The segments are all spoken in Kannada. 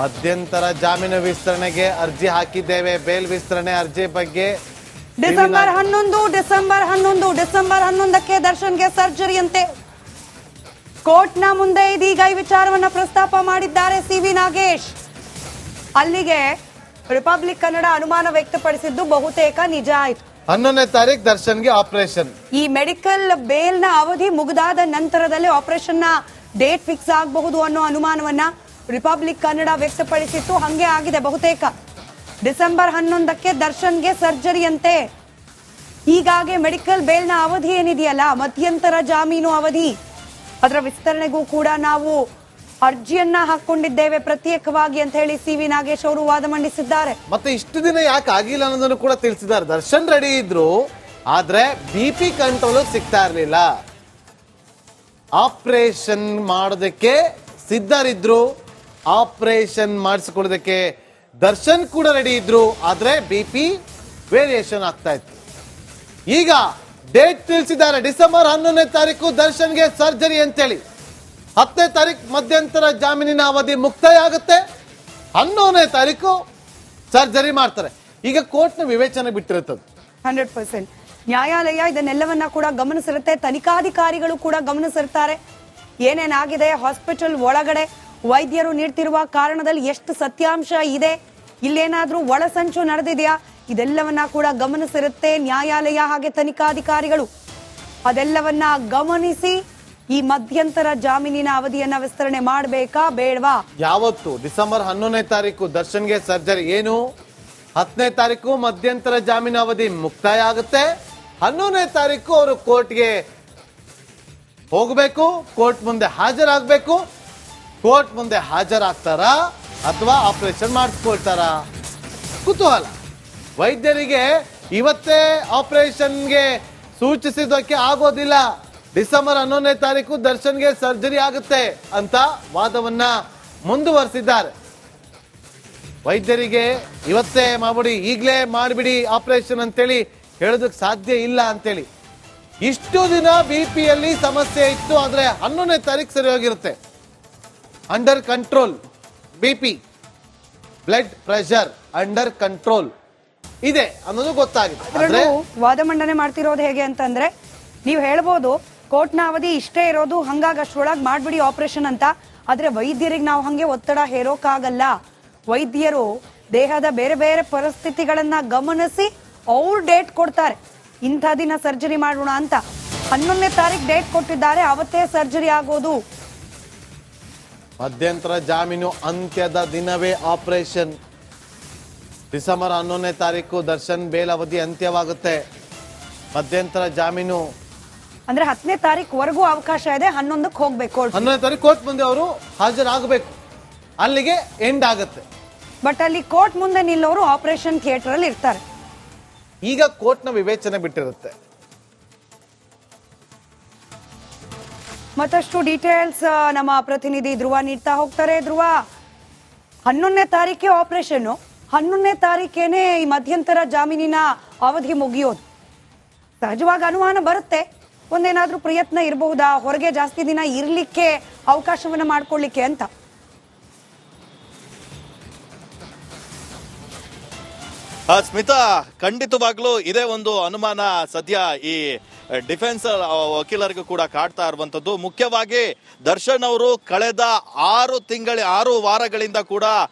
ಮಧ್ಯಂತರ ಜಾಮೀನು ವಿಸ್ತರಣೆಗೆ ಅರ್ಜಿ ಹಾಕಿದ್ದೇವೆ. ಬೇಲ್ ವಿಸ್ತರಣೆ ಅರ್ಜಿ ಬಗ್ಗೆ ಡಿಸೆಂಬರ್ 11ಕ್ಕೆ ದರ್ಶನ್ಗೆ ಸರ್ಜರಿ ಅಂತೆ. ಕೋರ್ಟ್ನ ಮುಂದೆ ಇದೀಗ ಈ ವಿಚಾರವನ್ನ ಪ್ರಸ್ತಾಪ ಮಾಡಿದ್ದಾರೆ ಸಿ.ವಿ. ನಾಗೇಶ್. ಅಲ್ಲಿಗೆ ರಿಪಬ್ಲಿಕ್ ಕನ್ನಡ ಅನುಮಾನ ವ್ಯಕ್ತಪಡಿಸಿದ್ದು ಬಹುತೇಕ ನಿಜ ಆಯ್ತು. 11ನೇ ತಾರೀಕು ದರ್ಶನ್ಗೆ ಆಪರೇಷನ್. ಈ ಮೆಡಿಕಲ್ ಬೇಲ್ನ ಅವಧಿ ಮುಗಿದಾದ ನಂತರದಲ್ಲಿ ಆಪರೇಷನ್ ನ ಡೇಟ್ ಫಿಕ್ಸ್ ಆಗಬಹುದು ಅನ್ನೋ ಅನುಮಾನವನ್ನ ರಿಪಬ್ಲಿಕ್ ಕನ್ನಡ ವ್ಯಕ್ತಪಡಿಸಿತ್ತು. ಹಂಗೆ ಆಗಿದೆ ಬಹುತೇಕ. ಡಿಸೆಂಬರ್ 11ಕ್ಕೆ ದರ್ಶನ್ಗೆ ಸರ್ಜರಿ ಅಂತೆ. ಹೀಗಾಗಿ ಮೆಡಿಕಲ್ ಬೇಲ್ನ ಅವಧಿ ಏನಿದೆಯಲ್ಲ, ಮಧ್ಯಂತರ ಜಾಮೀನು ಅವಧಿ, ಅದರ ವಿಸ್ತರಣೆಗೂ ಕೂಡ ನಾವು ಅರ್ಜಿಯನ್ನ ಹಾಕೊಂಡಿದ್ದೇವೆ ಪ್ರತ್ಯೇಕವಾಗಿ ಅಂತ ಹೇಳಿ ಸಿ.ವಿ. ನಾಗೇಶ್ ಅವರು ವಾದ ಮಂಡಿಸಿದ್ದಾರೆ. ಮತ್ತೆ ಇಷ್ಟು ದಿನ ಯಾಕೆ ಆಗಿಲ್ಲ ಅನ್ನೋದನ್ನು ಕೂಡ ತಿಳಿಸಿದ್ದಾರೆ. ದರ್ಶನ್ ರೆಡಿ ಇದ್ರು, ಆದ್ರೆ BP ಕಂಟ್ರೋಲ್ ಸಿಗ್ತಾ ಇರಲಿಲ್ಲ. ಆಪರೇಷನ್ ಮಾಡೋದಕ್ಕೆ ಸಿದ್ಧರಿದ್ರು, ಆಪರೇಷನ್ ಮಾಡಿಸಿಕೊಳ್ಳೋದಕ್ಕೆ ದರ್ಶನ್ ಕೂಡ ರೆಡಿ ಇದ್ರು, ಆದ್ರೆ BP ವೇರಿಯೇಷನ್ ಆಗ್ತಾ ಇತ್ತು. ಈಗ ಡೇಟ್ ತಿಳಿಸಿದ್ದಾರೆ, ಡಿಸೆಂಬರ್ 11ನೇ ತಾರೀಕು ದರ್ಶನ್ಗೆ ಸರ್ಜರಿ ಅಂತೇಳಿ. 10ನೇ ತಾರೀಕು ಮಧ್ಯಂತರ ಜಾಮೀನಿನ ಅವಧಿ ಮುಕ್ತಾಯ ಆಗುತ್ತೆ, 11ನೇ ತಾರೀಕು ಸರ್ಜರಿ ಮಾಡ್ತಾರೆ. ಈಗ ಕೋರ್ಟ್ನ ವಿವೇಚನೆ ಬಿಟ್ಟಿರುತ್ತದೆ. 100% ನ್ಯಾಯಾಲಯ ಇದನ್ನೆಲ್ಲವನ್ನ ಕೂಡ ಗಮನಿಸಿರುತ್ತೆ. ತನಿಖಾಧಿಕಾರಿಗಳು ಕೂಡ ಗಮನಿಸಿರ್ತಾರೆ. ಏನೇನಾಗಿದೆ ಹಾಸ್ಪಿಟಲ್ ಒಳಗಡೆ, ವೈದ್ಯರು ನೀಡ್ತಿರುವ ಕಾರಣದಲ್ಲಿ ಎಷ್ಟು ಸತ್ಯಾಂಶ ಇದೆ, ಇಲ್ಲೇನಾದ್ರೂ ಒಳಸಂಚು ನಡೆದಿದೆಯಾ, ಇದೆಲ್ಲವನ್ನ ಕೂಡ ಗಮನಿಸಿರುತ್ತೆ ನ್ಯಾಯಾಲಯ ಹಾಗೆ ತನಿಖಾಧಿಕಾರಿಗಳು. ಅದೆಲ್ಲವನ್ನ ಗಮನಿಸಿ ಈ ಮಧ್ಯಂತರ ಜಾಮೀನಿನ ಅವಧಿಯನ್ನ ವಿಸ್ತರಣೆ ಮಾಡಬೇಕಾ ಬೇಡವಾ. ಯಾವತ್ತು ಡಿಸೆಂಬರ್ 11ನೇ ತಾರೀಕು ದರ್ಶನ್ಗೆ ಸರ್ಜರಿ ಏನು, 10ನೇ ತಾರೀಕು ಮಧ್ಯಂತರ ಜಾಮೀನು ಅವಧಿ ಮುಕ್ತಾಯ ಆಗುತ್ತೆ, 11ನೇ ತಾರೀಕು ಅವರು ಕೋರ್ಟ್ಗೆ ಹೋಗಬೇಕು, ಕೋರ್ಟ್ ಮುಂದೆ ಹಾಜರಾಗಬೇಕು. ಕೋರ್ಟ್ ಮುಂದೆ ಹಾಜರಾಗ್ತಾರಾ ಅಥವಾ ಆಪರೇಷನ್ ಮಾಡಿಸ್ಕೊಳ್ತಾರಾ? ಕುತೂಹಲ. ವೈದ್ಯರಿಗೆ ಇವತ್ತೇ ಆಪರೇಷನ್ಗೆ ಸೂಚಿಸಿದ್ದಕ್ಕೆ ಆಗೋದಿಲ್ಲ. ಡಿಸೆಂಬರ್ 11ನೇ ತಾರೀಕು ದರ್ಶನ್ಗೆ ಸರ್ಜರಿ ಆಗುತ್ತೆ ಅಂತ ವಾದವನ್ನ ಮುಂದುವರೆಸಿದ್ದಾರೆ. ವೈದ್ಯರಿಗೆ ಇವತ್ತೇ ಮಾಡ್ಬಿಡಿ, ಈಗಲೇ ಮಾಡಿಬಿಡಿ ಆಪರೇಷನ್ ಅಂತೇಳಿ ಹೇಳೋದಕ್ಕೆ ಸಾಧ್ಯ ಇಲ್ಲ ಅಂತೇಳಿ. ಇಷ್ಟು ದಿನ BP ಸಮಸ್ಯೆ ಇತ್ತು, ಆದ್ರೆ 11ನೇ ತಾರೀಕು ಸರಿ ಹೋಗಿರುತ್ತೆ. Under control BP, blood pressure under control ಇದೆ ಅನ್ನೋದು ಗೊತ್ತಾಗಿದೆ. ವಾದ ಮಂಡನೆ ಮಾಡ್ತಿರೋದು ಹೇಗೆ ಅಂತಂದ್ರೆ, ನೀವು ಹೇಳ್ಬೋದು ಕೋರ್ಟ್ನ ಅವಧಿ ಇಷ್ಟೇ ಇರೋದು, ಹಂಗಾಗಿ ಅಷ್ಟರೊಳಗೆ ಮಾಡ್ಬಿಡಿ ಆಪರೇಷನ್ ಅಂತ. ಆದ್ರೆ ವೈದ್ಯರಿಗೆ ನಾವು ಹಂಗೆ ಒತ್ತಡ ಹೇರೋಕ್ಕಾಗಲ್ಲ. ವೈದ್ಯರು ದೇಹದ ಬೇರೆ ಬೇರೆ ಪರಿಸ್ಥಿತಿಗಳನ್ನ ಗಮನಿಸಿ ಅವ್ರು ಡೇಟ್ ಕೊಡ್ತಾರೆ, ಇಂಥ ದಿನ ಸರ್ಜರಿ ಮಾಡೋಣ ಅಂತ. 11ನೇ ತಾರೀಕು ಡೇಟ್ ಕೊಟ್ಟಿದ್ದಾರೆ, ಅವತ್ತೇ ಸರ್ಜರಿ ಆಗೋದು. ಮಧ್ಯಂತರ ಜಾಮೀನು ಅಂತ್ಯದ ದಿನವೇ ಆಪರೇಷನ್. ಡಿಸೆಂಬರ್ 11ನೇ ತಾರೀಕು ದರ್ಶನ್ ಬೇಲ್ ಅವಧಿ ಅಂತ್ಯವಾಗುತ್ತೆ. ಮಧ್ಯಂತರ ಜಾಮೀನು ಅಂದ್ರೆ 10ನೇ ತಾರೀಕುವರೆಗೂ ಅವಕಾಶ ಇದೆ, 11ಕ್ಕೆ ಹೋಗ್ಬೇಕು. 11ನೇ ತಾರೀಕು ಕೋರ್ಟ್ ಮುಂದೆ ಅವರು ಹಾಜರಾಗಬೇಕು, ಅಲ್ಲಿಗೆ ಎಂಡ್ ಆಗುತ್ತೆ. ಬಟ್ ಅಲ್ಲಿ ಕೋರ್ಟ್ ಮುಂದೆ ನಿಲ್ಲೋರು ಆಪರೇಷನ್ ಥಿಯೇಟರ್ ಅಲ್ಲಿ ಇರ್ತಾರೆ. ಈಗ ಕೋರ್ಟ್ನ ವಿವೇಚನೆ ಬಿಟ್ಟಿರುತ್ತೆ. ಮತ್ತಷ್ಟು ಡೀಟೇಲ್ಸ್ ನಮ್ಮ ಪ್ರತಿನಿಧಿ ಧ್ರುವ ನೀಡ್ತಾ ಹೋಗ್ತಾರೆ. ಧ್ರುವ, 11ನೇ ತಾರೀಕೆ ಆಪರೇಷನ್, 11ನೇ ತಾರೀಕೇನೆ ಈ ಮಧ್ಯಂತರ ಜಾಮೀನಿನ ಅವಧಿ ಮುಗಿಯೋದು. ಸಹಜವಾಗಿ ಅನುಮಾನ ಬರುತ್ತೆ, ಒಂದೇನಾದ್ರೂ ಪ್ರಯತ್ನ ಇರಬಹುದಾ, ಹೊರಗೆ ಜಾಸ್ತಿ ದಿನ ಇರ್ಲಿಕ್ಕೆ ಅವಕಾಶವನ್ನ ಮಾಡ್ಕೊಳ್ಳಿಕ್ಕೆ ಅಂತ. ಸ್ಮಿತಾ, ಖಂಡಿತವಾಗ್ಲೂ ಇದೇ ಒಂದು ಅನುಮಾನ ಸದ್ಯ ಈ ಡಿಫೆನ್ಸ್ ವಕೀಲರಿಗೂ ಕೂಡ ಕಾಡ್ತಾ ಇರುವಂತದ್ದು. ಮುಖ್ಯವಾಗಿ ದರ್ಶನ್ ಅವರು ಕಳೆದ 6 ವಾರಗಳಿಂದ ಕೂಡ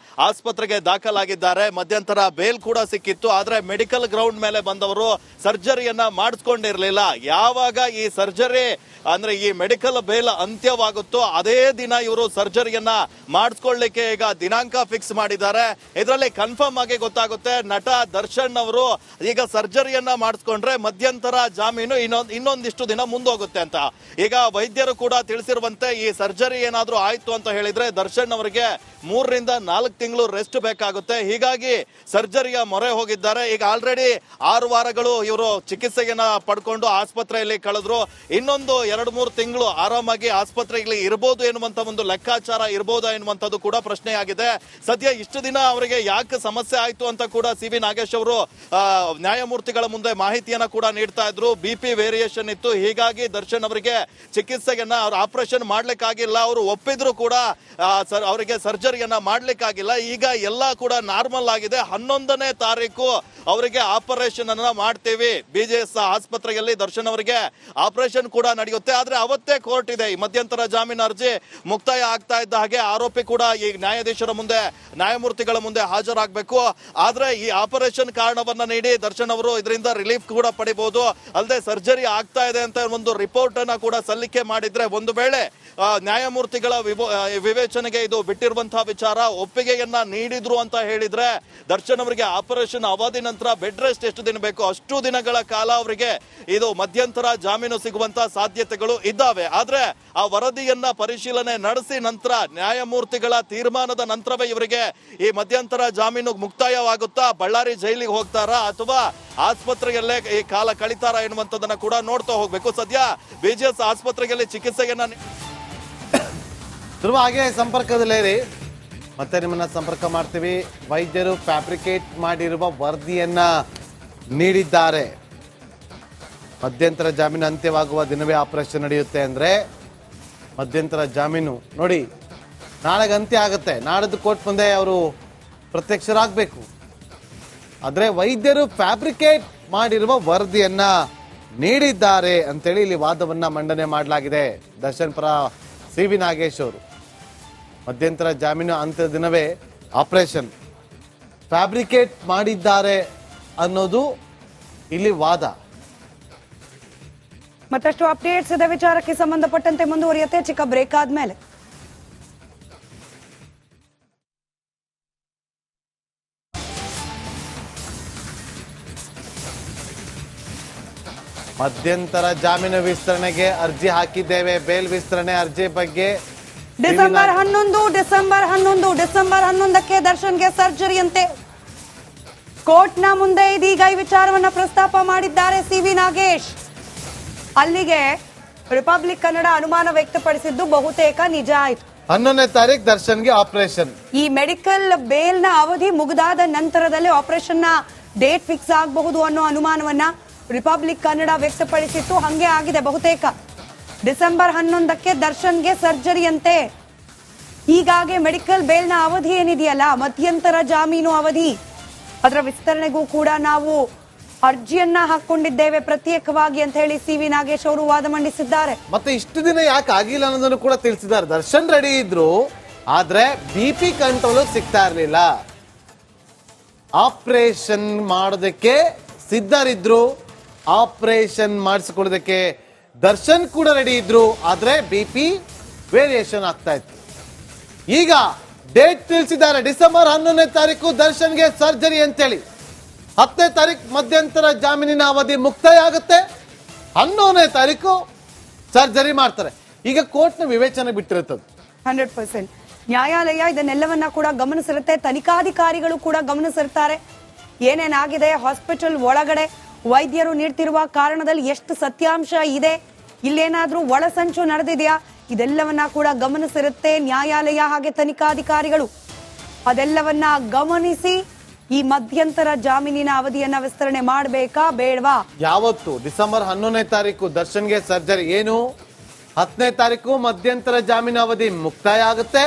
ಆಸ್ಪತ್ರೆಗೆ ದಾಖಲಾಗಿದ್ದಾರೆ. ಮಧ್ಯಂತರ ಬೇಲ್ ಕೂಡ ಸಿಕ್ಕಿತ್ತು, ಆದ್ರೆ ಮೆಡಿಕಲ್ ಗ್ರೌಂಡ್ ಮೇಲೆ ಬಂದವರು ಸರ್ಜರಿಯನ್ನ ಮಾಡಿಸ್ಕೊಂಡಿರ್ಲಿಲ್ಲ. ಯಾವಾಗ ಈ ಸರ್ಜರಿ ಅಂದ್ರೆ ಈ ಮೆಡಿಕಲ್ ಬೇಲ್ ಅಂತ್ಯವಾಗುತ್ತೋ ಅದೇ ದಿನ ಇವರು ಸರ್ಜರಿಯನ್ನ ಮಾಡಿಸ್ಕೊಳ್ಳಿಕ್ಕೆ ಈಗ ದಿನಾಂಕ ಫಿಕ್ಸ್ ಮಾಡಿದ್ದಾರೆ. ಇದರಲ್ಲಿ ಕನ್ಫರ್ಮ್ ಆಗಿ ಗೊತ್ತಾಗುತ್ತೆ, ನಟ ದರ್ಶನ್ ಅವರು ಈಗ ಸರ್ಜರಿಯನ್ನ ಮಾಡಿಸ್ಕೊಂಡ್ರೆ ಮಧ್ಯಂತರ ಜಾಮೀನು ಇನ್ನೊಂದಿಷ್ಟು ದಿನ ಮುಂದೋಗುತ್ತೆ ಅಂತ. ಈಗ ವೈದ್ಯರು ಕೂಡ ತಿಳಿಸಿರುವಂತೆ ಈ ಸರ್ಜರಿ ಏನಾದ್ರೂ ಆಯ್ತು ಅಂತ ಹೇಳಿದ್ರೆ ದರ್ಶನ್ ಅವರಿಗೆ 3 ರಿಂದ 4 ತಿಂಗಳು ರೆಸ್ಟ್ ಬೇಕಾಗುತ್ತೆ. ಹೀಗಾಗಿ ಸರ್ಜರಿಯ ಮೊರೆ ಹೋಗಿದ್ದಾರೆ. ಈಗ ಆಲ್ರೆಡಿ 6 ವಾರಗಳು ಇವರು ಚಿಕಿತ್ಸೆಯನ್ನ ಪಡ್ಕೊಂಡು ಆಸ್ಪತ್ರೆಯಲ್ಲಿ ಕಳೆದ್ರು. ಇನ್ನೊಂದು 2-3 ತಿಂಗಳು ಆರಾಮಾಗಿ ಆಸ್ಪತ್ರೆಯಲ್ಲಿ ಇರಬಹುದು ಎನ್ನುವಂತ ಒಂದು ಲೆಕ್ಕಾಚಾರ ಇರಬಹುದಾ ಎನ್ನುವಂಥದ್ದು ಕೂಡ ಪ್ರಶ್ನೆ ಆಗಿದೆ. ಸದ್ಯ ಇಷ್ಟು ದಿನ ಅವರಿಗೆ ಯಾಕೆ ಸಮಸ್ಯೆ ಆಯ್ತು ಅಂತ ಕೂಡ ಸಿ.ವಿ. ನಾಗೇಶ್ ಅವರು ನ್ಯಾಯಮೂರ್ತಿಗಳ ಮುಂದೆ ಮಾಹಿತಿಯನ್ನ ಕೂಡ ನೀಡ್ತಾ ಇದ್ರು. BP ವೇರಿಯೇಷನ್ ವೇರಿಯೇಷನ್ ಇತ್ತು. ಹೀಗಾಗಿ ದರ್ಶನ್ ಅವರಿಗೆ ಚಿಕಿತ್ಸೆಯನ್ನ ಅವ್ರ ಆಪರೇಷನ್ ಮಾಡ್ಲಿಕ್ಕಾಗಿಲ್ಲ. ಅವರು ಒಪ್ಪಿದ್ರು ಕೂಡ ಅವರಿಗೆ ಸರ್ಜರಿಯನ್ನ ಮಾಡ್ಲಿಕ್ಕಾಗಿಲ್ಲ. ಈಗ ಎಲ್ಲ ಕೂಡ ನಾರ್ಮಲ್ ಆಗಿದೆ. 11ನೇ ತಾರೀಕು ಅವರಿಗೆ ಆಪರೇಷನ್ ಅನ್ನ ಮಾಡ್ತೀವಿ. BJS ಆಸ್ಪತ್ರೆಯಲ್ಲಿ ದರ್ಶನ್ ಅವರಿಗೆ ಆಪರೇಷನ್ ಕೂಡ ನಡೆಯುತ್ತೆ. ಆದ್ರೆ ಅವತ್ತೇ ಕೋರ್ಟ್ ಇದೆ. ಈ ಮಧ್ಯಂತರ ಜಾಮೀನು ಅರ್ಜಿ ಮುಕ್ತಾಯ ಆಗ್ತಾ ಇದ್ದ ಹಾಗೆ ಆರೋಪಿ ಕೂಡ ಈ ನ್ಯಾಯಾಧೀಶರ ಮುಂದೆ, ನ್ಯಾಯಮೂರ್ತಿಗಳ ಮುಂದೆ ಹಾಜರಾಗಬೇಕು. ಆದ್ರೆ ಈ ಆಪರೇಷನ್ ಕಾರಣವನ್ನ ನೀಡಿ ದರ್ಶನ್ ಅವರು ಇದರಿಂದ ರಿಲೀಫ್ ಕೂಡ ಪಡಿಬಹುದು. ಅಲ್ಲದೆ ಸರ್ಜರಿ ಆಗ್ತಾ ಇದೆ ಅಂತ ಒಂದು ರಿಪೋರ್ಟ್ ಅನ್ನ ಕೂಡ ಸಲ್ಲಿಕೆ ಮಾಡಿದ್ರೆ, ಒಂದು ವೇಳೆ ನ್ಯಾಯಮೂರ್ತಿಗಳ ವಿವೇಚನೆಗೆ ಇದು ಬಿಟ್ಟಿರುವಂತಹ ವಿಚಾರ ಒಪ್ಪಿಗೆಯನ್ನ ನೀಡಿದ್ರು ಅಂತ ಹೇಳಿದ್ರೆ, ದರ್ಶನ್ ಅವರಿಗೆ ಆಪರೇಷನ್ ಅವಧಿ ನಂತರ ಬೆಡ್ ರೆಸ್ಟ್ ಎಷ್ಟು ದಿನ ಬೇಕು ಅಷ್ಟು ದಿನಗಳ ಕಾಲ ಅವರಿಗೆ ಇದು ಮಧ್ಯಂತರ ಜಾಮೀನು ಸಿಗುವಂತಹ ಸಾಧ್ಯತೆಗಳು ಇದ್ದಾವೆ. ಆದ್ರೆ ಆ ವರದಿಯನ್ನ ಪರಿಶೀಲನೆ ನಡೆಸಿ ನಂತರ ನ್ಯಾಯಮೂರ್ತಿಗಳ ತೀರ್ಮಾನದ ನಂತರವೇ ಇವರಿಗೆ ಈ ಮಧ್ಯಂತರ ಜಾಮೀನು ಮುಕ್ತಾಯವಾಗುತ್ತಾ, ಬಳ್ಳಾರಿ ಜೈಲಿಗೆ ಹೋಗ್ತಾರಾ ಅಥವಾ ಆಸ್ಪತ್ರೆಯಲ್ಲೇ ಈ ಕಾಲ ಕಳಿತಾರ ಎನ್ನುವಂಥದ್ದನ್ನ ಕೂಡ ನೋಡ್ತಾ ಹೋಗ್ಬೇಕು. ಸದ್ಯ BJS ಆಸ್ಪತ್ರೆಯಲ್ಲಿ ಚಿಕಿತ್ಸೆಯನ್ನ ಧ್ರುವ ಹಾಗೆ ಸಂಪರ್ಕದಲ್ಲೇರಿ, ಮತ್ತೆ ನಿಮ್ಮನ್ನ ಸಂಪರ್ಕ ಮಾಡ್ತೀವಿ. ವೈದ್ಯರು ಫ್ಯಾಬ್ರಿಕೇಟ್ ಮಾಡಿರುವ ವರದಿಯನ್ನ ನೀಡಿದ್ದಾರೆ. ಮಧ್ಯಂತರ ಜಾಮೀನು ಅಂತ್ಯವಾಗುವ ದಿನವೇ ಆಪರೇಷನ್ ನಡೆಯುತ್ತೆ ಅಂದ್ರೆ ಮಧ್ಯಂತರ ಜಾಮೀನು ನೋಡಿ ನಾಳೆಗೆ ಅಂತ್ಯ ಆಗುತ್ತೆ. ನಾಡದ್ದು ಕೋರ್ಟ್ ಮುಂದೆ ಅವರು ಪ್ರತ್ಯಕ್ಷರಾಗಬೇಕು. ಆದರೆ ವೈದ್ಯರು ಫ್ಯಾಬ್ರಿಕೇಟ್ ಮಾಡಿರುವ ವರದಿಯನ್ನ ನೀಡಿದ್ದಾರೆ ಅಂತೇಳಿ ಇಲ್ಲಿ ವಾದವನ್ನ ಮಂಡನೆ ಮಾಡಲಾಗಿದೆ. ದರ್ಶನ್ ಪರ CV ನಾಗೇಶ್ ಅವರು ಮಧ್ಯಂತರ ಜಾಮೀನು ಅಂತ್ಯದ ದಿನವೇ ಆಪರೇಷನ್ ಫ್ಯಾಬ್ರಿಕೇಟ್ ಮಾಡಿದ್ದಾರೆ ಅನ್ನೋದು ಇಲ್ಲಿ ವಾದ. ಮತ್ತಷ್ಟು ಅಪ್ಡೇಟ್ಸ್ ಇದೆ ವಿಚಾರಕ್ಕೆ ಸಂಬಂಧಪಟ್ಟಂತೆ ಮುಂದುವರಿಯುತ್ತೆ ಚಿಕ್ಕ ಬ್ರೇಕ್ ಆದ್ಮೇಲೆ. ಮಧ್ಯಂತರ ಜಾಮೀನು ವಿಸ್ತರಣೆಗೆ ಅರ್ಜಿ ಹಾಕಿದ್ದೇವೆ. ಬೇಲ್ ವಿಸ್ತರಣೆ ಅರ್ಜಿ ಬಗ್ಗೆ ಡಿಸೆಂಬರ್ 11ಕ್ಕೆ ದರ್ಶನ್ಗೆ ಸರ್ಜರಿ ಅಂತೆ. ಕೋರ್ಟ್ನ ಮುಂದೆ ಇದೀಗ ಈ ವಿಚಾರವನ್ನ ಪ್ರಸ್ತಾಪ ಮಾಡಿದ್ದಾರೆ CV ನಾಗೇಶ್. ಅಲ್ಲಿಗೆ ರಿಪಬ್ಲಿಕ್ ಕನ್ನಡ ಅನುಮಾನ ವ್ಯಕ್ತಪಡಿಸಿದ್ದು ಬಹುತೇಕ ನಿಜ ಆಯ್ತು. 11ನೇ ತಾರೀಕು ದರ್ಶನ್ಗೆ ಆಪರೇಷನ್. ಈ ಮೆಡಿಕಲ್ ಬೇಲ್ ನ ಅವಧಿ ಮುಗಿದಾದ ನಂತರದಲ್ಲಿ ಆಪರೇಷನ್ ನ ಡೇಟ್ ಫಿಕ್ಸ್ ಆಗಬಹುದು ಅನ್ನೋ ಅನುಮಾನವನ್ನ ರಿಪಬ್ಲಿಕ್ ಕನ್ನಡ ವ್ಯಕ್ತಪಡಿಸಿತ್ತು. ಹಂಗೆ ಆಗಿದೆ ಬಹುತೇಕ. ಡಿಸೆಂಬರ್ 11ಕ್ಕೆ ದರ್ಶನ್ಗೆ ಸರ್ಜರಿ ಅಂತೆ. ಹೀಗಾಗಿ ಮೆಡಿಕಲ್ ಬೇಲ್ ನ ಅವಧಿ ಏನಿದೆಯಲ್ಲ, ಮಧ್ಯಂತರ ಜಾಮೀನು ಅವಧಿ, ಅದರ ವಿಸ್ತರಣೆಗೂ ಕೂಡ ನಾವು ಅರ್ಜಿಯನ್ನ ಹಾಕೊಂಡಿದ್ದೇವೆ ಪ್ರತ್ಯೇಕವಾಗಿ ಅಂತ ಹೇಳಿ CV ನಾಗೇಶ್ ಅವರು ವಾದ ಮಂಡಿಸಿದ್ದಾರೆ. ಮತ್ತೆ ಇಷ್ಟು ದಿನ ಯಾಕೆ ಆಗಿಲ್ಲ ಅನ್ನೋದನ್ನು ಕೂಡ ತಿಳಿಸಿದ್ದಾರೆ. ದರ್ಶನ್ ರೆಡಿ ಇದ್ರು, ಆದ್ರೆ BP ಕಂಟ್ರೋಲ್ ಸಿಗ್ತಾ ಇರಲಿಲ್ಲ. ಆಪರೇಷನ್ ಮಾಡೋದಕ್ಕೆ ಸಿದ್ಧರಿದ್ರು, ಆಪರೇಷನ್ ಮಾಡಿಸಿಕೊಳ್ಳೋದಕ್ಕೆ ದರ್ಶನ್ ಕೂಡ ರೆಡಿ ಇದ್ರು, ಆದ್ರೆ BP ವೇರಿಯೇಷನ್ ಆಗ್ತಾ ಇತ್ತು. ಈಗ ಡೇಟ್ ತಿಳಿಸಿದ್ದಾರೆ. ಡಿಸೆಂಬರ್ 11ನೇ ತಾರೀಕು ದರ್ಶನ್ಗೆ ಸರ್ಜರಿ ಅಂತೇಳಿ. 10ನೇ ತಾರೀಕು ಮಧ್ಯಂತರ ಜಾಮೀನಿನ ಅವಧಿ ಮುಕ್ತಾಯ ಆಗುತ್ತೆ. 11ನೇ ತಾರೀಕು ಸರ್ಜರಿ ಮಾಡ್ತಾರೆ. ಈಗ ಕೋರ್ಟ್ನ ವಿವೇಚನೆ ಬಿಟ್ಟಿರುತ್ತದೆ. 100% ನ್ಯಾಯಾಲಯ ಇದನ್ನೆಲ್ಲವನ್ನ ಕೂಡ ಗಮನಿಸಿರುತ್ತೆ. ತನಿಖಾಧಿಕಾರಿಗಳು ಕೂಡ ಗಮನಿಸಿರ್ತಾರೆ. ಏನೇನಾಗಿದೆ ಹಾಸ್ಪಿಟಲ್ ಒಳಗಡೆ, ವೈದ್ಯರು ನೀಡ್ತಿರುವ ಕಾರಣದಲ್ಲಿ ಎಷ್ಟು ಸತ್ಯಾಂಶ ಇದೆ, ಇಲ್ಲೇನಾದ್ರೂ ಒಳಸಂಚು ನಡೆದಿದೆಯಾ, ಇದೆಲ್ಲವನ್ನ ಕೂಡ ಗಮನಿಸಿರುತ್ತೆ ನ್ಯಾಯಾಲಯ ಹಾಗೆ ತನಿಖಾಧಿಕಾರಿಗಳು. ಅದೆಲ್ಲವನ್ನ ಗಮನಿಸಿ ಈ ಮಧ್ಯಂತರ ಜಾಮೀನಿನ ಅವಧಿಯನ್ನ ವಿಸ್ತರಣೆ ಮಾಡಬೇಕಾ ಬೇಡವಾ. ಯಾವತ್ತು ಡಿಸೆಂಬರ್ 11ನೇ ತಾರೀಕು ದರ್ಶನ್ಗೆ ಸರ್ಜರಿ, ಏನು 10ನೇ ತಾರೀಕು ಮಧ್ಯಂತರ ಜಾಮೀನು ಅವಧಿ ಮುಕ್ತಾಯ ಆಗುತ್ತೆ.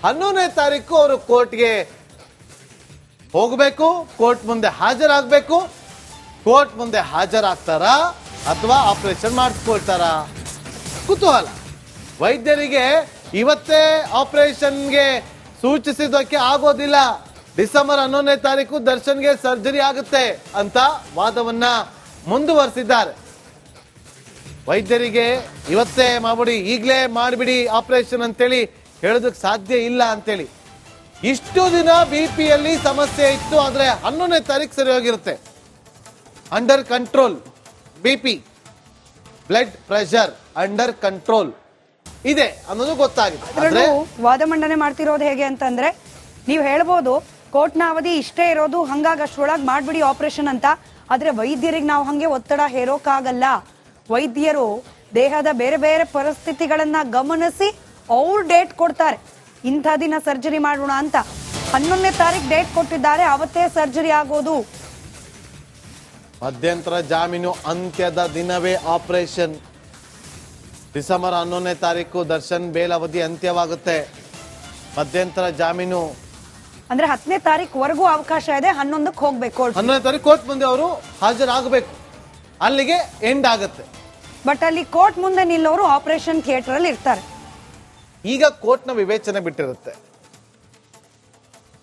11ನೇ ತಾರೀಕು ಅವರು ಕೋರ್ಟ್ಗೆ ಹೋಗಬೇಕು, ಕೋರ್ಟ್ ಮುಂದೆ ಹಾಜರಾಗಬೇಕು. ಕೋರ್ಟ್ ಮುಂದೆ ಹಾಜರಾಗ್ತಾರಾ ಅಥವಾ ಆಪರೇಷನ್ ಮಾಡಿಸ್ಕೊಳ್ತಾರಾ? ಕುತೂಹಲ. ವೈದ್ಯರಿಗೆ ಇವತ್ತೇ ಆಪರೇಷನ್ಗೆ ಸೂಚಿಸಿದ್ದಕ್ಕೆ ಆಗೋದಿಲ್ಲ. ಡಿಸೆಂಬರ್ 11ನೇ ತಾರೀಕು ದರ್ಶನ್ಗೆ ಸರ್ಜರಿ ಆಗುತ್ತೆ ಅಂತ ವಾದವನ್ನ ಮುಂದುವರೆಸಿದ್ದಾರೆ. ವೈದ್ಯರಿಗೆ ಇವತ್ತೇ ಮಾಡ್ಬಿಡಿ, ಈಗಲೇ ಮಾಡಿಬಿಡಿ ಆಪರೇಷನ್ ಅಂತೇಳಿ ಹೇಳೋದಕ್ಕೆ ಸಾಧ್ಯ ಇಲ್ಲ ಅಂತೇಳಿ. ಇಷ್ಟು ದಿನ BP-ಯಲ್ಲಿ ಸಮಸ್ಯೆ ಇತ್ತು, ಆದ್ರೆ 11ನೇ ತಾರೀಕು ಸರಿ ಹೋಗಿರುತ್ತೆ. Under control BP, blood pressure under control ಇದೆ ಅನ್ನೋದು ಗೊತ್ತಾಗಿದೆ. ವಾದ ಮಂಡನೆ ಮಾಡ್ತಿರೋದು ಹೇಗೆ ಅಂತಂದ್ರೆ, ನೀವು ಹೇಳ್ಬೋದು ಕೋರ್ಟ್ನ ಅವಧಿ ಇಷ್ಟೇ ಇರೋದು, ಹಂಗಾಗಿ ಅಷ್ಟರೊಳಗೆ ಮಾಡ್ಬಿಡಿ ಆಪರೇಷನ್ ಅಂತ. ಆದ್ರೆ ವೈದ್ಯರಿಗೆ ನಾವು ಹಂಗೆ ಒತ್ತಡ ಹೇರೋಕ್ಕಾಗಲ್ಲ. ವೈದ್ಯರು ದೇಹದ ಬೇರೆ ಬೇರೆ ಪರಿಸ್ಥಿತಿಗಳನ್ನ ಗಮನಿಸಿ ಅವ್ರು ಡೇಟ್ ಕೊಡ್ತಾರೆ, ಇಂಥ ದಿನ ಸರ್ಜರಿ ಮಾಡೋಣ ಅಂತ. 11ನೇ ತಾರೀಕು ಡೇಟ್ ಕೊಟ್ಟಿದ್ದಾರೆ, ಅವತ್ತೇ ಸರ್ಜರಿ ಆಗೋದು. ಮಧ್ಯಂತರ ಜಾಮೀನು ಅಂತ್ಯದ ದಿನವೇ ಆಪರೇಷನ್. ಡಿಸೆಂಬರ್ 11ನೇ ತಾರೀಕು ದರ್ಶನ್ ಬೇಲ್ ಅವಧಿ ಅಂತ್ಯವಾಗುತ್ತೆ. ಮಧ್ಯಂತರ ಜಾಮೀನು ಅಂದ್ರೆ 10ನೇ ತಾರೀಕುವರೆಗೂ ಅವಕಾಶ ಇದೆ. 11ಕ್ಕೆ ಹೋಗ್ಬೇಕು. 11ನೇ ತಾರೀಕು ಕೋರ್ಟ್ ಮುಂದೆ ಅವರು ಹಾಜರಾಗಬೇಕು. ಅಲ್ಲಿಗೆ ಎಂಡ್ ಆಗುತ್ತೆ. ಬಟ್ ಅಲ್ಲಿ ಕೋರ್ಟ್ ಮುಂದೆ ನಿಲ್ಲೋರು ಆಪರೇಷನ್ ಥಿಯೇಟರ್ ಅಲ್ಲಿ ಇರ್ತಾರೆ. ಈಗ ಕೋರ್ಟ್ನ ವಿವೇಚನೆ ಬಿಟ್ಟಿರುತ್ತೆ.